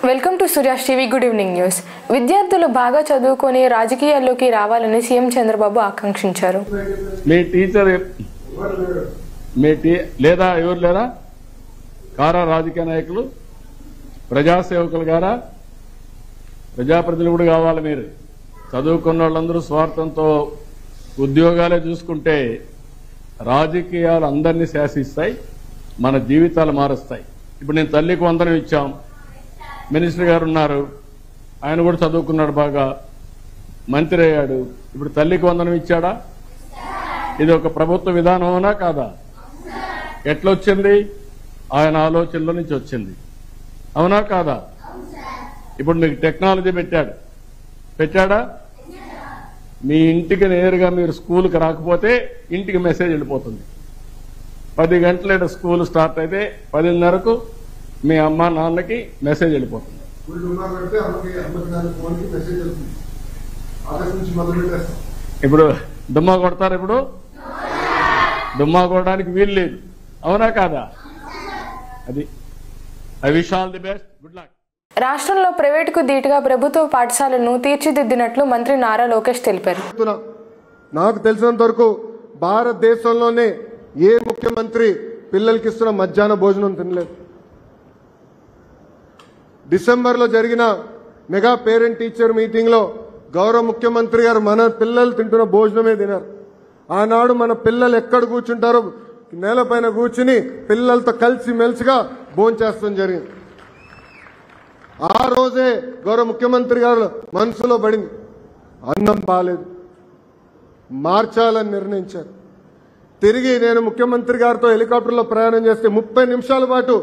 Welcome to Surya's TV. Good evening news. విద్యార్థులు బాగా చదువుకొని రాజకీయాల్లోకి రావాలని సీఎం చంద్రబాబు ఆకాంక్షించారు. మీ టీచర్ లేదా ఎవరు లేరా కారా రాజకీయ నాయకులు, ప్రజాసేవకులు గారా, ప్రజాప్రతినిధులు కూడా కావాలి. మీరు చదువుకున్న వాళ్ళందరూ స్వార్థంతో ఉద్యోగాలే చూసుకుంటే రాజకీయాలు అందరినీ శాసిస్తాయి, మన జీవితాలు మారుస్తాయి. ఇప్పుడు నేను తల్లికి వందనం ఇచ్చాం, మినిస్టర్ గారు ఉన్నారు, ఆయన కూడా చదువుకున్నాడు, బాగా మంత్రి అయ్యాడు. ఇప్పుడు తల్లికి వందనం ఇచ్చాడా? ఇది ఒక ప్రభుత్వ విధానమేనా కాదా? ఎట్లొచ్చింది? ఆయన ఆలోచనలో నుంచి వచ్చింది, అవునా కాదా? ఇప్పుడు మీకు టెక్నాలజీ పెట్టాడా? మీ ఇంటికి నేరుగా మీరు స్కూల్కి రాకపోతే ఇంటికి మెసేజ్ వెళ్ళిపోతుంది. 10 గంటల స్కూల్ స్టార్ట్ అయితే 10:30కు మీ అమ్మ నాన్నకి మెసేజ్ వెళ్ళిపోతుంది. ఇప్పుడు దుమ్మా కొడతారు. ఇప్పుడు దుమ్మా కొట్టడానికి వీలు లేదు, అవునా కాదా? అది I wish all the best, good luck. రాష్ట్రంలో ప్రైవేటుకు ధీటుగా ప్రభుత్వ పాఠశాలను తీర్చిదిద్దినట్లు మంత్రి నారా లోకేష్ తెలిపారు. నాకు తెలిసినంత వరకు భారతదేశంలోనే ఏ ముఖ్యమంత్రి పిల్లలకి ఇస్తున్న మధ్యాహ్న భోజనం తినలేదు. డిసెంబర్లో జరిగిన మెగా పేరెంట్ టీచర్ మీటింగ్ లో గౌరవ ముఖ్యమంత్రి గారు మన పిల్లలు తింటున్న భోజనమే తినారు. ఆనాడు మన పిల్లలు ఎక్కడ కూర్చుంటారో నేలపైన కూర్చుని పిల్లలతో కలిసి మెలిసిగా భోంచేస్తాం జరిగింది. ఆ రోజే గౌరవ ముఖ్యమంత్రి గారు మనసులో పడింది, అన్నం బాలేదు, మార్చాలని నిర్ణయించారు. తిరిగి నేను ముఖ్యమంత్రి గారితో హెలికాప్టర్లో ప్రయాణం చేస్తే 30 నిమిషాల పాటు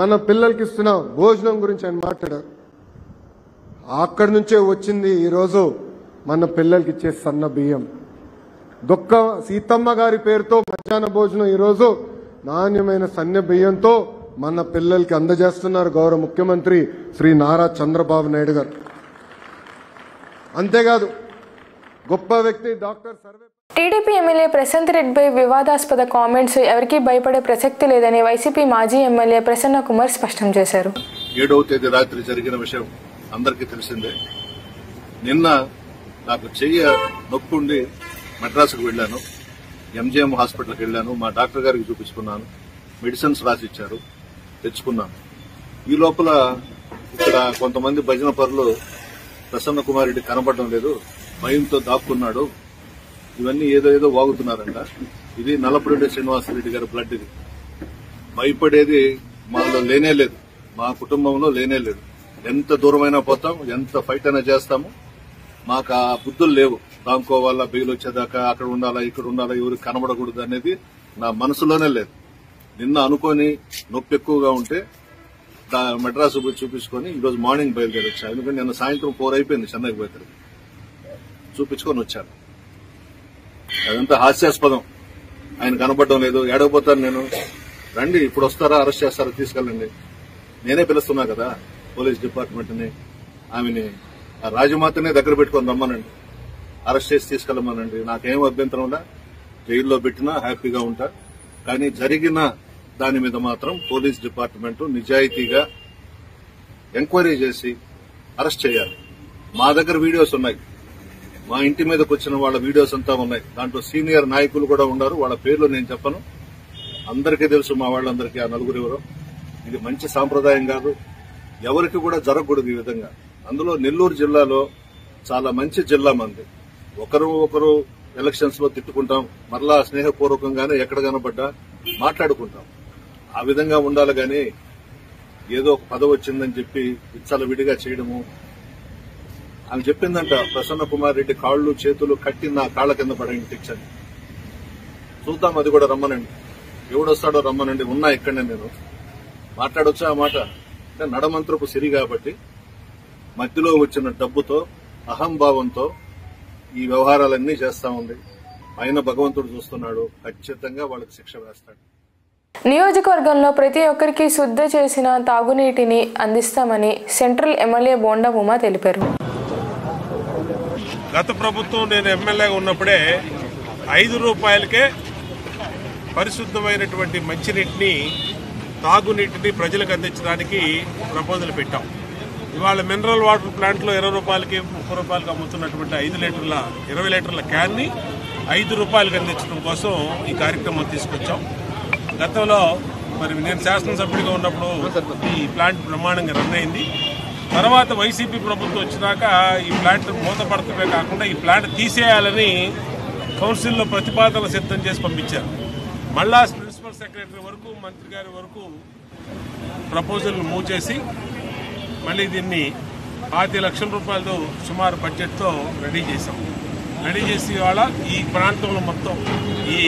మన పిల్లలకి ఇస్తున్న భోజనం గురించి ఆయన మాట్లాడారు. అక్కడి నుంచే వచ్చింది ఈరోజు మన పిల్లలకి ఇచ్చే సన్న బియ్యం. దొక్క సీతమ్మ గారి పేరుతో మధ్యాహ్న భోజనం ఈరోజు నాణ్యమైన సన్న బియ్యంతో మన పిల్లలకి అందజేస్తున్నారు గౌరవ ముఖ్యమంత్రి శ్రీ నారా చంద్రబాబు నాయుడు గారు. అంతేకాదు గొప్ప వ్యక్తి డాక్టర్ సర్వే. టీడీపీ ఎమ్మెల్యే ప్రశాంత్ రెడ్డిపై వివాదాస్పద కామెంట్స్ ఎవరికీ భయపడే ప్రసక్తి లేదని వైసీపీ మాజీ ఎమ్మెల్యే ప్రసన్న కుమార్ స్పష్టం చేశారు. 7వ తేదీ రాత్రి జరిగిన విషయం అందరికీ తెలిసిందే. నిన్న నాకు చెయ్యి నొప్పుండి మద్రాసుకు వెళ్లాను, ఎంజీఎం హాస్పిటల్కి వెళ్లాను, మా డాక్టర్ గారికి చూపించుకున్నాను, మెడిసిన్స్ రాసిచ్చారు, తెచ్చుకున్నాను. ఈ లోపల ఇక్కడ కొంతమంది భజన పరులు ప్రసన్న కుమార్ రెడ్డి కనబడడం లేదు, భయంతో దాక్కున్నాడు, ఇవన్నీ ఏదో వాగుతున్నారంట. ఇది నల్లపురెడ్డి శ్రీనివాసరెడ్డి గారి బ్లడ్. ఇది భయపడేది మాలో లేనే లేదు, మా కుటుంబంలో లేనే లేదు. ఎంత దూరమైనా పోతాం, ఎంత ఫైట్ అయినా చేస్తాము. మాకు ఆ బుద్ధులు లేవు, దాంకోవాలా, బెయిల్ వచ్చేదాకా అక్కడ ఉండాలా, ఇక్కడ ఉండాలా, ఎవరికి కనబడకూడదు అనేది నా మనసులోనే లేదు. నిన్న అనుకోని నొప్పి ఎక్కువగా ఉంటే మెడ్రాస్ పోయి చూపించుకొని ఈరోజు మార్నింగ్ బయలుదేరి వచ్చాను. ఎందుకంటే నిన్న సాయంత్రం 4 అయిపోయింది చెన్నైకి పోయి చూపించుకొని వచ్చాను. అదంతా హాస్యాస్పదం. ఆయన కనబడడం లేదు, ఏడకపోతాను నేను. రండి, ఇప్పుడు వస్తారా, అరెస్ట్ చేస్తారా, తీసుకెళ్ళండి. నేనే పిలుస్తున్నా కదా పోలీస్ డిపార్ట్మెంట్ ని, ఆమెని రాజమాతనే దగ్గర పెట్టుకొని రమ్మనండి, అరెస్ట్ చేసి తీసుకెళ్లమనండి. నాకేం అభ్యంతరం ఉందా, జైల్లో పెట్టినా హ్యాపీగా ఉంటా. కానీ జరిగిన దాని మీద మాత్రం పోలీస్ డిపార్ట్మెంట్ నిజాయితీగా ఎంక్వైరీ చేసి అరెస్ట్ చేయాలి. మా దగ్గర వీడియోస్ ఉన్నాయి, మా ఇంటి మీదకి వచ్చిన వాళ్ళ వీడియోస్ అంతా ఉన్నాయి. దాంట్లో సీనియర్ నాయకులు కూడా ఉన్నారు, వాళ్ళ పేర్లు నేను చెప్పను, అందరికీ తెలుసు మా వాళ్ళందరికీ ఆ నలుగురు ఎవరో. ఇది మంచి సాంప్రదాయం కాదు, ఎవరికి కూడా జరగకూడదు ఈ విధంగా. అందులో నెల్లూరు జిల్లాలో చాలా మంచి జిల్లా మంది. ఒకరు ఎలక్షన్స్ లో తిట్టుకుంటాం, మరలా స్నేహపూర్వకంగానే ఎక్కడ కనబడ్డా మాట్లాడుకుంటాం. ఆ విధంగా ఉండాలి గాని ఏదో ఒక పదవి వచ్చిందని చెప్పి ఇచ్చల విడిగా చేయడము. ఆమె చెప్పిందంట, ప్రసన్న కుమార్ రెడ్డి కాళ్లు చేతులు కట్టి నా కాళ్ల కింద పడండి శిక్షని. చూద్దాం, అది కూడా రమ్మనండి, ఎవడొస్తాడో రమ్మనండి, ఉన్నా ఇక్కడనే నేను మాట్లాడొచ్చా ఆ మాట. అంటే నడమంత్రపు సిరి కాబట్టి మధ్యలో వచ్చిన డబ్బుతో అహంభావంతో ఈ వ్యవహారాలన్నీ చేస్తా ఉంది. ఆయన భగవంతుడు చూస్తున్నాడు, ఖచ్చితంగా వాళ్ళకి శిక్ష వేస్తాడు. నియోజకవర్గంలో ప్రతి ఒక్కరికి శుద్ధ చేసిన తాగునీటిని అందిస్తామని సెంట్రల్ ఎమ్మెల్యే బోండా ఉమా తెలిపారు. గత ప్రభుత్వం నేను ఎమ్మెల్యేగా ఉన్నప్పుడే 5 రూపాయలకే పరిశుద్ధమైనటువంటి మంచినీటిని, తాగునీటిని ప్రజలకు అందించడానికి ప్రపోజల్ పెట్టాం. ఇవాళ మినరల్ వాటర్ ప్లాంట్లో 20 రూపాయలకి 30 రూపాయలకి అమ్ముతున్నటువంటి 20 లీటర్ల క్యాన్ని 5 రూపాయలకి అందించడం కోసం ఈ కార్యక్రమం తీసుకొచ్చాం. గతంలో మరి నేను శాసనసభ్యుడిగా ఉన్నప్పుడు ఈ ప్లాంట్ బ్రహ్మాండంగా రన్ అయింది. తర్వాత వైసీపీ ప్రభుత్వం వచ్చినాక ఈ ప్లాంట్ మూతపడటమే కాకుండా ఈ ప్లాంట్ తీసేయాలని కౌన్సిల్లో ప్రతిపాదన సిద్ధం చేసి పంపించారు. మళ్ళా ప్రిన్సిపల్ సెక్రటరీ వరకు మంత్రి గారి వరకు ప్రపోజల్ను మూవ్ చేసి మళ్ళీ దీన్ని 5 లక్షల రూపాయలతో సుమారు బడ్జెట్తో రెడీ చేశాం. రెడీ చేసి ఇవాళ ఈ ప్రాంతంలో మొత్తం ఈ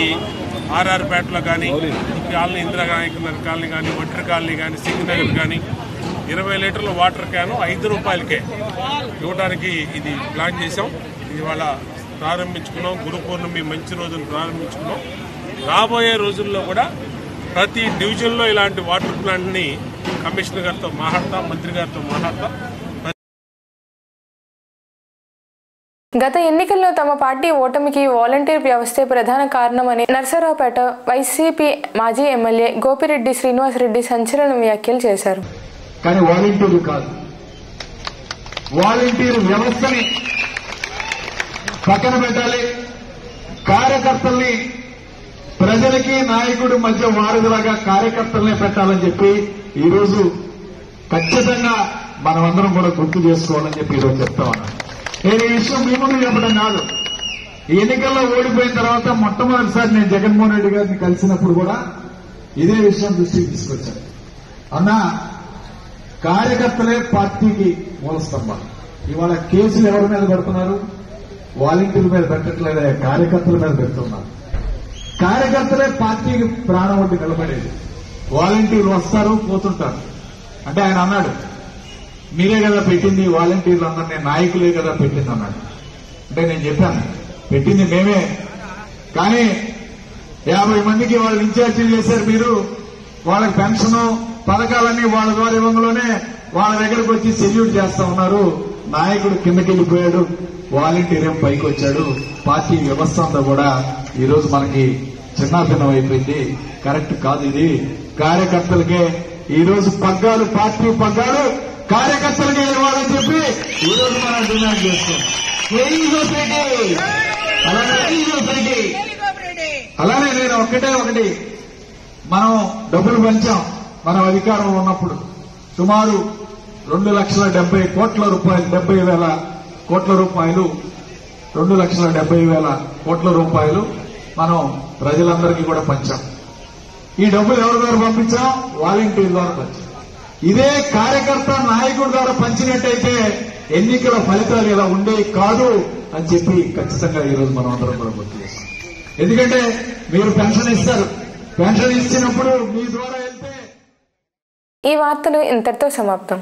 ఆర్ఆర్పేటలో కానీ ఈ కాలనీ ఇందిరాగాంధీ కాలనీ కానీ ఒంటరి కాలనీ కానీ సింగనగర్ కానీ 20 లీటర్ల వాటర్ క్యాను 5 రూపాయలకే ఇవ్వడానికి ఇది ప్లాన్ చేశాం. ఇది ఇవాళ ప్రారంభించుకున్నాం. గురు పౌర్ణమి మంచి రోజులు ప్రారంభించుకున్నాం. రాబోయే రోజుల్లో కూడా ప్రతి డివిజన్లో ఇలాంటి వాటర్ ప్లాంట్ని కమిషనర్ గారితో మాట్లాడతాం, మంత్రి గారితో మాట్లాడతాం. గత ఎన్నికల్లో తమ పార్టీ ఓటమికి వాలంటీర్ వ్యవస్థే ప్రధాన కారణమని నర్సరావుపేట వైసీపీ మాజీ ఎమ్మెల్యే గోపిరెడ్డి శ్రీనివాసరెడ్డి సంచలన వ్యాఖ్యలు చేశారు. కానీ వాలంటీర్లు కాదు, వాలంటీర్ వ్యవస్థని పక్కన పెట్టాలి. కార్యకర్తల్ని ప్రజలకి నాయకుడి మధ్య వారధిలాగా కార్యకర్తలనే పెట్టాలని చెప్పి ఈరోజు ఖచ్చితంగా మనమందరం కూడా గుర్తు చేసుకోవాలని చెప్పి ఈరోజు చెప్తా ఉన్నాను. నేను ఈ విషయం మీ ముందు చెప్పడం కాదు. ఈ ఎన్నికల్లో ఓడిపోయిన తర్వాత మొట్టమొదటిసారి నేను జగన్మోహన్ రెడ్డి గారిని కలిసినప్పుడు కూడా ఇదే విషయం దృష్టికి తీసుకొచ్చాను. అన్నా, కార్యకర్తలే పార్టీకి మూల స్తంభం. ఇవాళ కేసులు ఎవరి మీద పెడుతున్నారు? వాలంటీర్ల మీద పెట్టట్లేదే, కార్యకర్తల మీద పెడుతున్నారు. కార్యకర్తలే పార్టీకి ప్రాణం వంటి నిలబడేది. వాలంటీర్లు వస్తారు పోతుంటారు. అంటే ఆయన అన్నాడు, మీరే కదా పెట్టింది వాలంటీర్లు అందరినీ, నాయకులే కదా పెట్టింది అన్నాడు. అంటే నేను చెప్పాను, పెట్టింది మేమే, కానీ 50 మందికి వాళ్ళు ఇన్ఛార్జీలు చేశారు మీరు. వాళ్ళకి పెన్షన్ పథకాలన్నీ వాళ్ళ ద్వారా ఇవ్వడంలోనే వాళ్ళ దగ్గరకు వచ్చి సెల్యూట్ చేస్తా ఉన్నారు. నాయకుడు కిందకి వెళ్ళిపోయాడు, వాలంటీర్ ఏం పైకి వచ్చాడు. పార్టీ వ్యవస్థ అంతా కూడా ఈ రోజు మనకి చిన్నాభిన్నం అయిపోయింది. కరెక్ట్ కాదు ఇది. కార్యకర్తలకే ఈ రోజు పగ్గాలు, పార్టీ పగ్గాలు కార్యకర్తలకే ఇవ్వాలని చెప్పి ఈ రోజు మనం డిమాండ్ చేస్తాం. అలానే నేను ఒకటి, మనం డబ్బులు పంచాం. మనం అధికారంలో ఉన్నప్పుడు సుమారు 2,70,000 కోట్ల రూపాయలు, 70,000 కోట్ల రూపాయలు, 2,70,000 కోట్ల రూపాయలు మనం ప్రజలందరికీ కూడా పంచాం. ఈ డబ్బులు ఎవరి ద్వారా పంపించాం? వాలంటీర్ ద్వారా పంచాం. ఇదే కార్యకర్త నాయకుడి ద్వారా పంచినట్టయితే ఎన్నికల ఫలితాలు ఇలా ఉండేవి కాదు అని చెప్పి ఖచ్చితంగా ఈ రోజు మనం అందరం కూడా గుర్తు చేస్తాం. ఎందుకంటే మీరు పెన్షన్ ఇస్తారు, పెన్షన్ ఇచ్చినప్పుడు మీ ద్వారా వెళ్తే. ఈ వార్తలు ఇంతటితో సమాప్తం.